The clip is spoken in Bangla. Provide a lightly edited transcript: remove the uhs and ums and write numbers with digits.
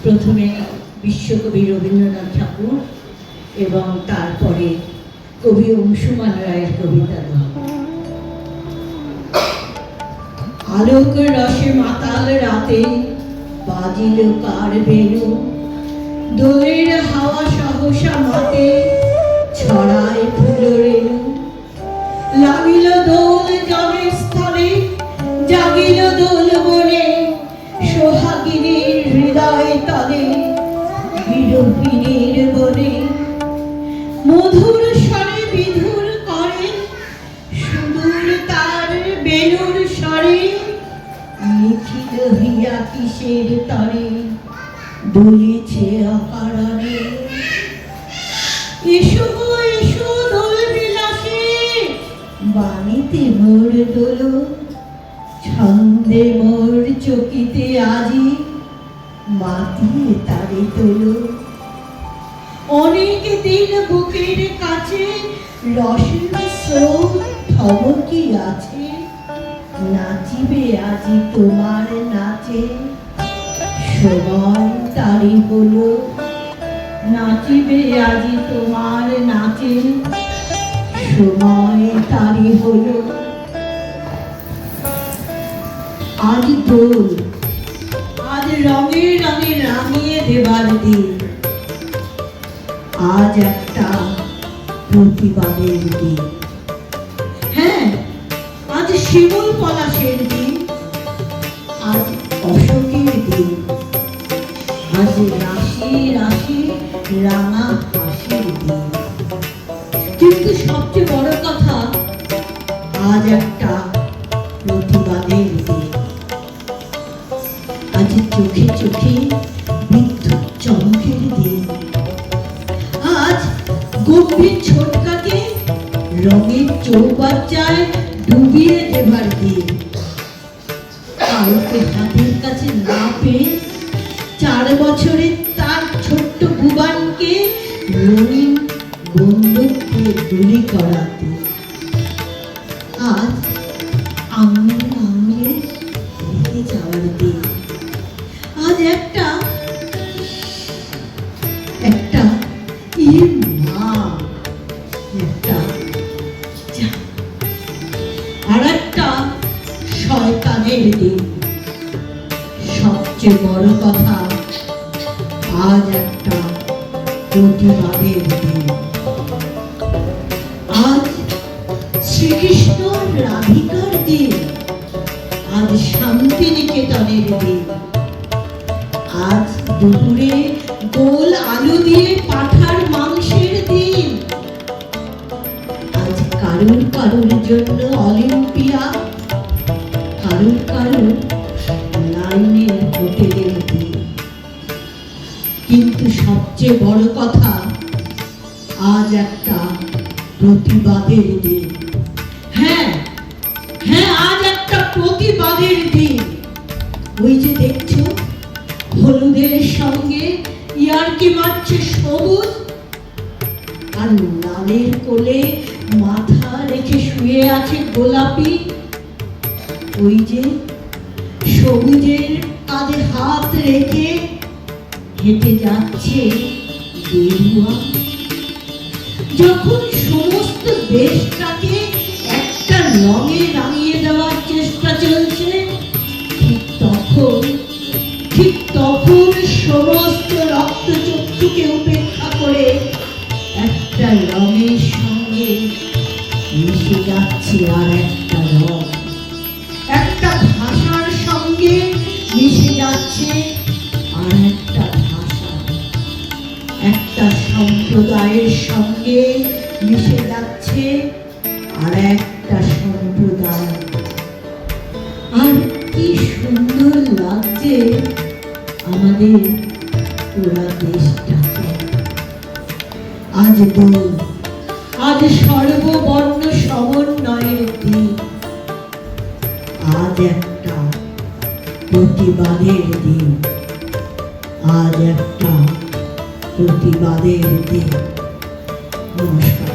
প্রথমে বিশ্বকবি রবীন্দ্রনাথ ঠাকুর এবং তারপরে কবি অংশুমান রায়ের কবিতা। আলোক রসে মাতাল রাতে বাজিল কার বেণু, দোলের হাওয়া সহসা মাতে ছড়ায় ফুল রেণু। লাগিল দোল জমের স্থলে, জাগিল দোল বনে, সোহাগিনীর হৃদয় তলে বিরোহিনীর বনে। মধুর স্বরে বিধুর করে সুদূর তার বেণুর স্বরে, নিখিল হিয়া কিসের তরে দুলিছে অকারণে। এসো গো এসো দোল বিলাসে, বাণীতে মোর দোল, ছন্দে মোর চকিতে আজি মাতিয়ে তারে তোলো। অনেক দিন বুকের কাছে রসের স্রোত থমকি আছে, নাচিবে আজি তোমার নাচে সময় তারি হলো। নাচিবে আজি তোমার নাচে সময় তারি হলো। আজ দোল, আজ রঙে রঙে রাঙিয়ে দেবার দিন, আজ একটা প্রতিবাদের দিন। হ্যাঁ, আজ শিমুল পলাশের দিন, আজ অশোকের দিন, আজ রাশি রাশি রাঙা হাসির দিন। কিন্তু সবচেয়ে বড় কথা, আজ একটা প্রতিবাদের দিন। আজ চোখে চোখে বিদ্যুৎ চমকের দিন, আজ গম্ভীর ছোটকাকে রঙের চৌবাচ্চায় ডুবিয়ে দেবার দিন। কাউকে হাতের কাছে না পেয়ে 4 বছরে তার ছোট্ট ভুবানকে রঙিন বন্দুক দিয়ে গুলি করাতে। আজ আঙুলে আঙুলে রেখে যাওয়ার দিন। আজ একটা মা, আর একটা শয়তানের দিন। সবচেয়ে বড় কথা, আজ একটা প্রতিবাদের দিন। আজ শ্রীকৃষ্ণ রাধিকার দিন, আজ শান্তিনিকেতনের দিন। আজ দুপুরে গোল আলু দিয়ে পাঁঠার মাংসের দিন। আজ কারুর কারুর জন্য অলিম্পিয়া, কারুর কারুর লাইনের হোটেলের দিন। কিন্তু সবচেয়ে বড় কথা, আজ একটা প্রতিবাদের দিন। হ্যাঁ হ্যাঁ, আজ একটা প্রতিবাদের দিন। ওই যে দেখছো, হলুদের সঙ্গে ইয়ার্কি মারছে সবুজ, আর লালের কোলে মাথা রেখে শুয়ে আছে গোলাপি। ওই যে সবুজের কাঁধে হাত রেখে হেঁটে যাচ্ছে গেরুয়া। যখন সমস্ত দেশটাকে একটা রঙে রাঙিয়ে দেওয়ার চেষ্টা চলছে, ঠিক তখন সমস্ত রক্তচক্ষুকে উপেক্ষা করে একটা রঙের সঙ্গে মিশে যাচ্ছে আর একটা রং। একটা ভাষার সঙ্গে মিশে যাচ্ছে আর একটা ভাষা। একটা সম্প্রদায়ের সঙ্গে মিশে যাচ্ছে আর একটা সম্প্রদায়। আর কি সুন্দর লাগছে আমাদের পুরা দেশটাকে। আজ দোল, আজ সর্ববর্ণ সমন্বয়ের দিন, আজ একটা প্রতিবাদের দিন, আজ একটা প্রতিবাদের দিন। নমস্কার।